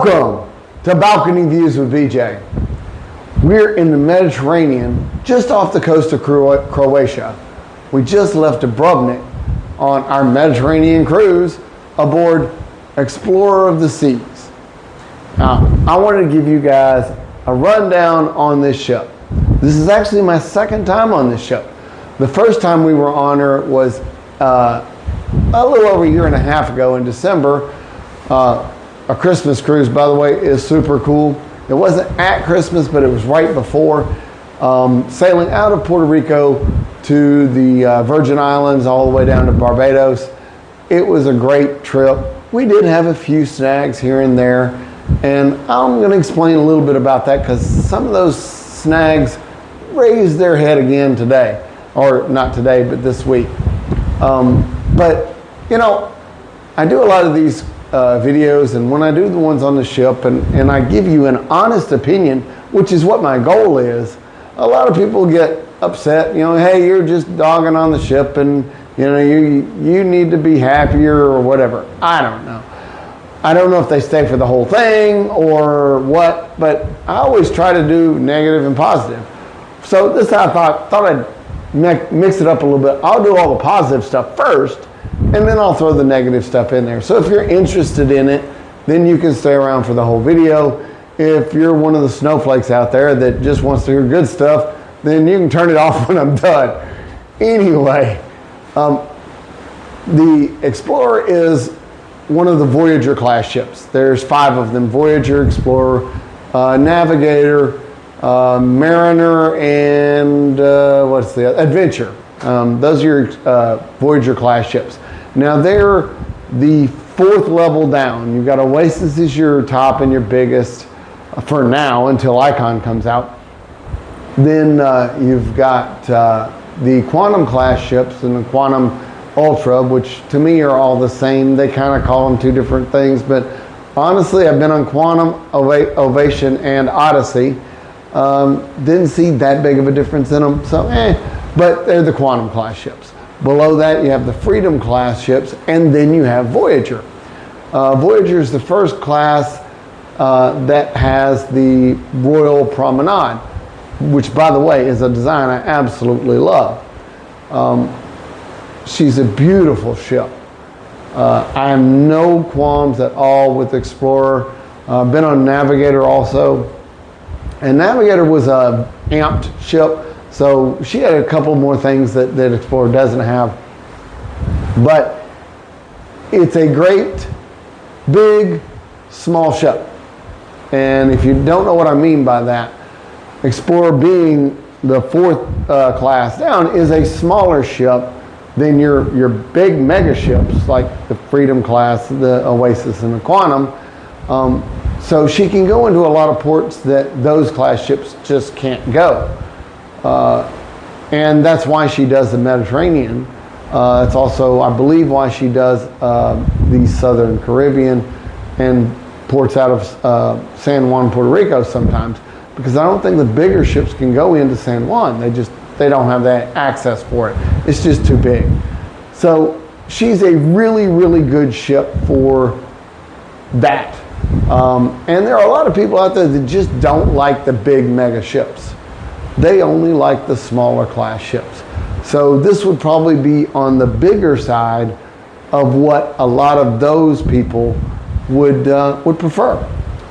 Welcome to Balcony Views with BJ. We're in the Mediterranean, just off the coast of Croatia. We just left Dubrovnik on our Mediterranean cruise aboard Explorer of the Seas. Now, I wanted to give you guys a rundown on this ship. This is actually my second time on this ship. The first time we were on her was a little over a year and a half ago in December. A Christmas cruise, by the way, is super cool. It wasn't at Christmas, but it was right before. Sailing out of Puerto Rico to the Virgin Islands all the way down to Barbados. It was a great trip. We did have a few snags here and there, and I'm going to explain a little bit about that because some of those snags raised their head again today, or not today, but this week. But, you know, I do a lot of these videos, and when I do the ones on the ship and I give you an honest opinion, which is what my goal is, a lot of people get upset, you know, hey, you're just dogging on the ship and you know, you need to be happier or whatever. I don't know. I don't know if they stay for the whole thing or what, but I always try to do negative and positive. So this I thought I'd mix it up a little bit. I'll do all the positive stuff first, and then I'll throw the negative stuff in there. So if you're interested in it, then you can stay around for the whole video. If you're one of the snowflakes out there that just wants to hear good stuff, then you can turn it off when I'm done. Anyway, the Explorer is one of the Voyager class ships. There's 5 of them: Voyager, Explorer, Navigator, Mariner, and what's the other? Adventure. Those are your Voyager class ships. Now they're the 4th level down. You've got Oasis is your top and your biggest for now until Icon comes out. Then you've got the Quantum class ships and the Quantum Ultra, which to me are all the same. They kind of call them 2 different things, but honestly, I've been on Quantum, Ovation, and Odyssey. Didn't see that big of a difference in them, so but they're the Quantum class ships. Below that, you have the Freedom class ships, and then you have Voyager. Voyager is the first class that has the Royal Promenade, which, by the way, is a design I absolutely love. She's a beautiful ship. I have no qualms at all with Explorer. Been on Navigator also, and Navigator was a amped ship. So she had a couple more things that Explorer doesn't have. But it's a great, big, small ship. And if you don't know what I mean by that, Explorer being the 4th class down is a smaller ship than your big mega ships like the Freedom class, the Oasis, and the Quantum. So she can go into a lot of ports that those class ships just can't go. And that's why she does the Mediterranean. It's also, I believe, why she does the Southern Caribbean and ports out of San Juan, Puerto Rico sometimes, because I don't think the bigger ships can go into San Juan. They don't have that access for it. It's just too big. So she's a really, really good ship for that. And there are a lot of people out there that just don't like the big mega ships. They only like the smaller class ships. So this would probably be on the bigger side of what a lot of those people would prefer.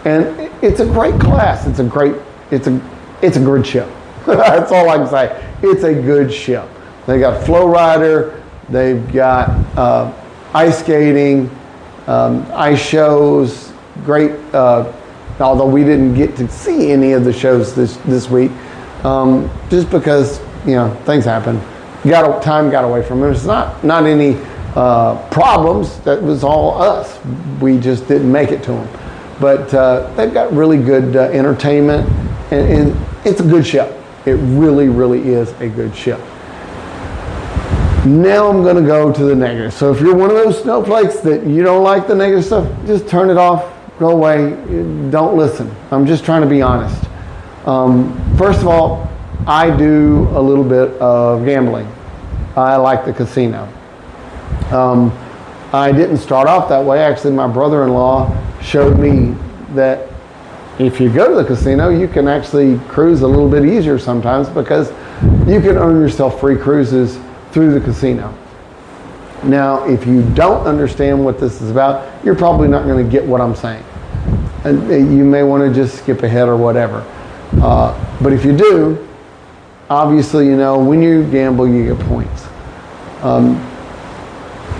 And it's a great class. It's a good ship. That's all I can say. It's a good ship. They got flow rider. They've got ice skating, ice shows. Great. Although we didn't get to see any of the shows this week. Just because, you know, things happen. Time got away from it. It's not any problems. That was all us. We just didn't make it to them. But they've got really good entertainment, and it's a good ship. It really, really is a good ship. Now I'm going to go to the negative. So if you're one of those snowflakes that you don't like the negative stuff, just turn it off. Go away. Don't listen. I'm just trying to be honest. First of all, I do a little bit of gambling. I like the casino. I didn't start off that way. Actually, my brother-in-law showed me that if you go to the casino, you can actually cruise a little bit easier sometimes because you can earn yourself free cruises through the casino. Now, if you don't understand what this is about, you're probably not going to get what I'm saying. And you may want to just skip ahead or whatever. But if you do, obviously, you know, when you gamble, you get points.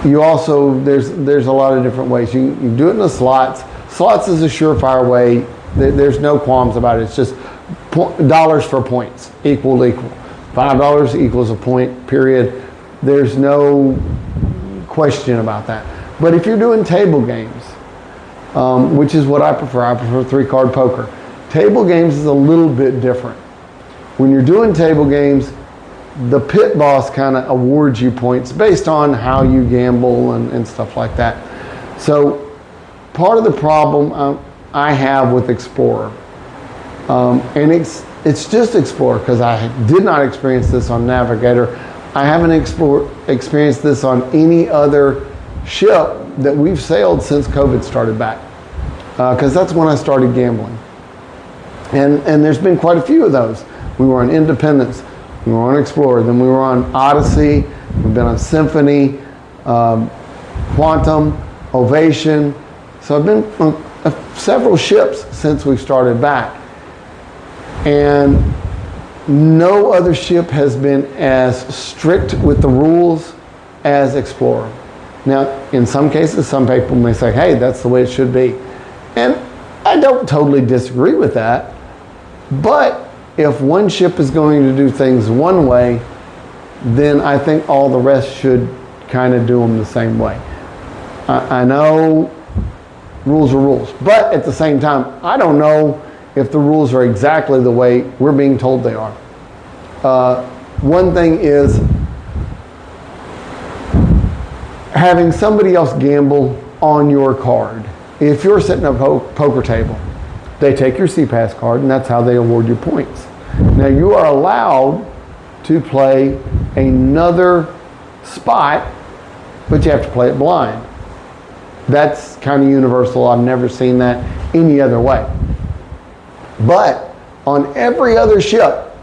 You also, there's a lot of different ways. You can do it in the slots. Slots is a surefire way. There's no qualms about it. It's just dollars for points, equal to equal. $5 equals a point, period. There's no question about that. But if you're doing table games, which is what I prefer 3-card poker. Table games is a little bit different. When you're doing table games, the pit boss kind of awards you points based on how you gamble and stuff like that. So part of the problem I have with Explorer, and it's just Explorer because I did not experience this on Navigator. I haven't experienced this on any other ship that we've sailed since COVID started back, because that's when I started gambling. And there's been quite a few of those. We were on Independence, we were on Explorer, then we were on Odyssey, we've been on Symphony, Quantum, Ovation. So I've been on several ships since we started back. And no other ship has been as strict with the rules as Explorer. Now, in some cases, some people may say, hey, that's the way it should be. And I don't totally disagree with that. But if one ship is going to do things one way, then I think all the rest should kind of do them the same way. I know rules are rules, but at the same time, I don't know if the rules are exactly the way we're being told they are. One thing is having somebody else gamble on your card. If you're sitting at a poker table, they take your CPAS card and that's how they award you points. Now you are allowed to play another spot, but you have to play it blind. That's kind of universal. I've never seen that any other way. But on every other ship,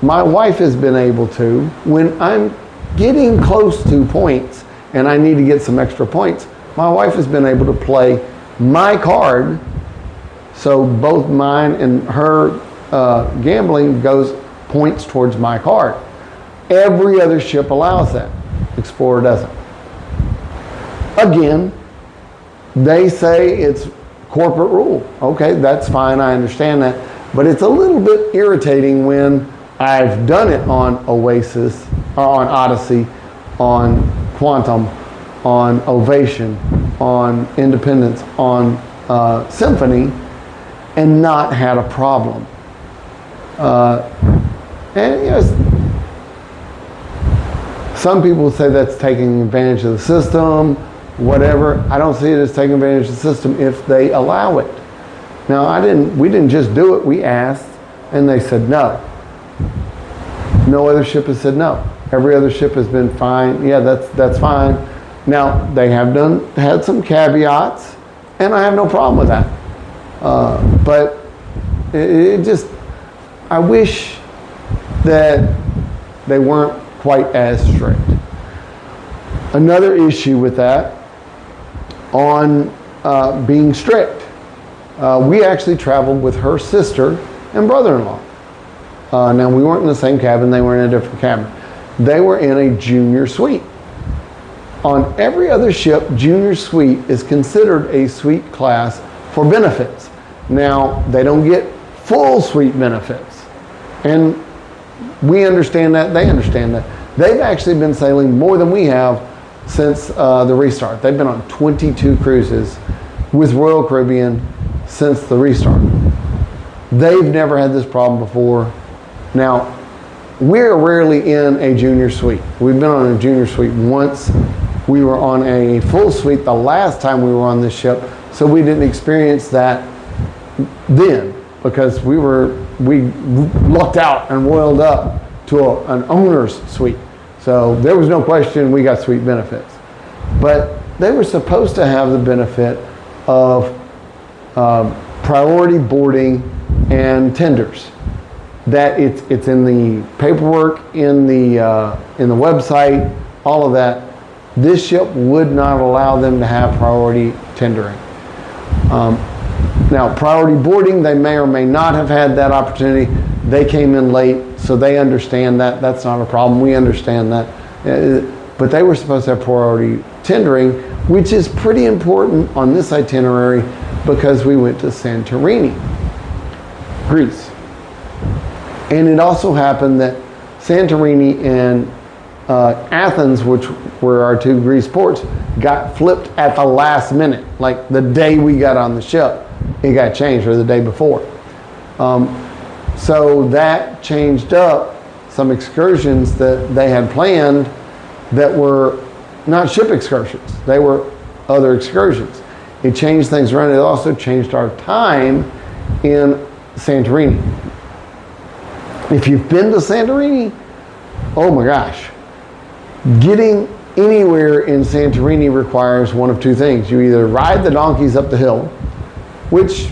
my wife has been able to, when I'm getting close to points and I need to get some extra points, my wife has been able to play my card, so both mine and her gambling goes points towards my card. Every other ship allows that. Explorer doesn't. Again, they say it's corporate rule. Okay, that's fine, I understand that. But it's a little bit irritating when I've done it on Oasis, or on Odyssey, on Quantum, on Ovation, on Independence, on Symphony, and not had a problem. And you know, some people say that's taking advantage of the system, whatever. I don't see it as taking advantage of the system if they allow it. Now, we didn't just do it, we asked, and they said no. No other ship has said no. Every other ship has been fine. Yeah, that's fine. Now, they have had some caveats, and I have no problem with that. But it just, I wish that they weren't quite as strict. Another issue with that, on being strict, we actually traveled with her sister and brother-in-law. Now, we weren't in the same cabin, they were in a different cabin. They were in a junior suite. On every other ship, junior suite is considered a suite class for benefits. Now, they don't get full suite benefits. And we understand that, they understand that. They've actually been sailing more than we have since the restart. They've been on 22 cruises with Royal Caribbean since the restart. They've never had this problem before. Now, we're rarely in a junior suite. We've been on a junior suite once. We were on a full suite the last time we were on this ship, so we didn't experience that then because we lucked out and roiled up to an owner's suite. So there was no question we got suite benefits. But they were supposed to have the benefit of priority boarding and tenders. That it's in the paperwork, in the website, all of that. This ship would not allow them to have priority tendering. Now, priority boarding, they may or may not have had that opportunity. They came in late, so they understand that. That's not a problem. We understand that. But they were supposed to have priority tendering, which is pretty important on this itinerary because we went to Santorini, Greece. And it also happened that Santorini and Athens, which were our two Greece ports, got flipped at the last minute. Like the day we got on the ship, it got changed, or the day before. So that changed up some excursions that they had planned that were not ship excursions. They were other excursions. It changed things around. It also changed our time in Santorini. If you've been to Santorini, oh my gosh, getting anywhere in Santorini requires one of two things. You either ride the donkeys up the hill, which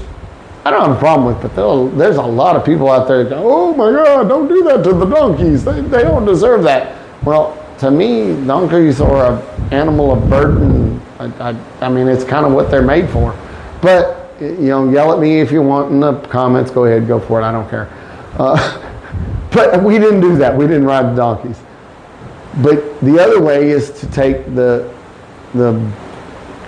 I don't have a problem with, but there's a lot of people out there that go, oh my God, don't do that to the donkeys. They don't deserve that. Well, to me, donkeys are an animal of burden. I mean, it's kind of what they're made for. But, yell at me if you want in the comments. Go ahead, go for it. I don't care. But we didn't do that. We didn't ride the donkeys. But the other way is to take the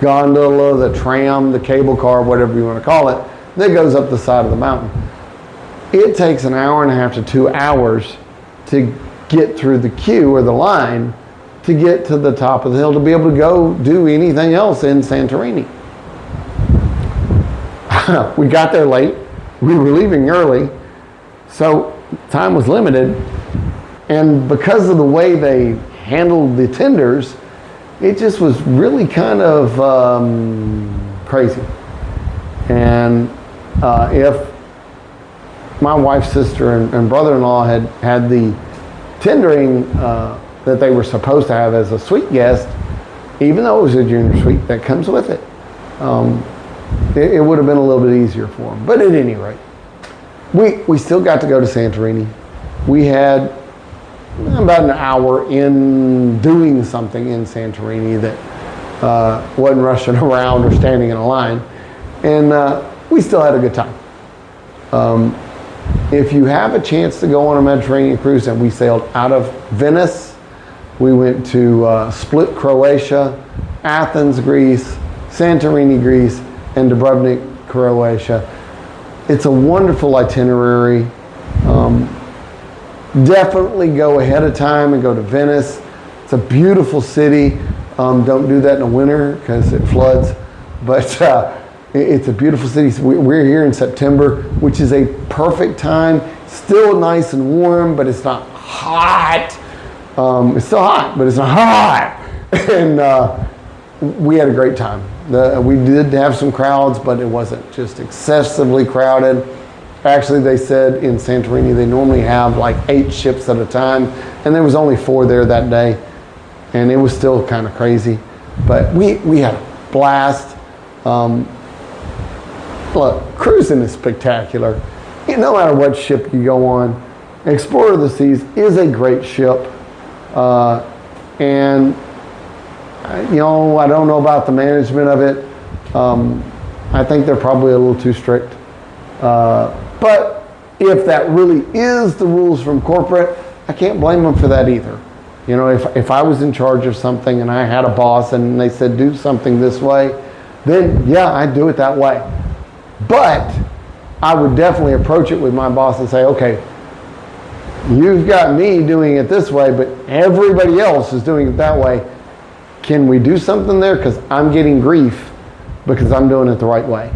gondola, the tram, the cable car, whatever you want to call it, that goes up the side of the mountain. It takes an hour and a half to 2 hours to get through the queue or the line to get to the top of the hill to be able to go do anything else in Santorini. We got there late. We were leaving early, so time was limited. And because of the way they handled the tenders, it just was really kind of crazy. And if my wife's sister and brother-in-law had the tendering that they were supposed to have as a suite guest, even though it was a junior suite that comes with it, it would have been a little bit easier for them. But at any rate, we still got to go to Santorini. We had about an hour in doing something in Santorini that wasn't rushing around or standing in a line. And we still had a good time. If you have a chance to go on a Mediterranean cruise, and we sailed out of Venice, we went to Split, Croatia, Athens, Greece, Santorini, Greece, and Dubrovnik, Croatia. It's a wonderful itinerary. Definitely go ahead of time and go to Venice. It's a beautiful city. Don't do that in the winter because it floods. But it's a beautiful city. So we're here in September, which is a perfect time. Still nice and warm, but it's not hot. It's still hot, but it's not hot. And we had a great time. We did have some crowds, but it wasn't just excessively crowded. Actually, they said in Santorini they normally have like 8 ships at a time, and there was only 4 there that day, and it was still kind of crazy. But we had a blast. Look, cruising is spectacular. No matter what ship you go on, Explorer of the Seas is a great ship. And I don't know about the management of it. I think they're probably a little too strict. But if that really is the rules from corporate, I can't blame them for that either. If I was in charge of something and I had a boss and they said do something this way, then yeah, I'd do it that way. But I would definitely approach it with my boss and say, okay, you've got me doing it this way, but everybody else is doing it that way. Can we do something there? Because I'm getting grief because I'm doing it the right way.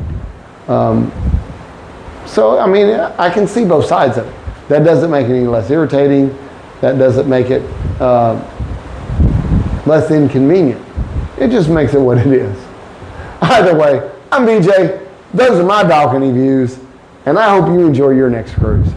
So, I mean, I can see both sides of it. That doesn't make it any less irritating. That doesn't make it less inconvenient. It just makes it what it is. Either way, I'm BJ. Those are my balcony views, and I hope you enjoy your next cruise.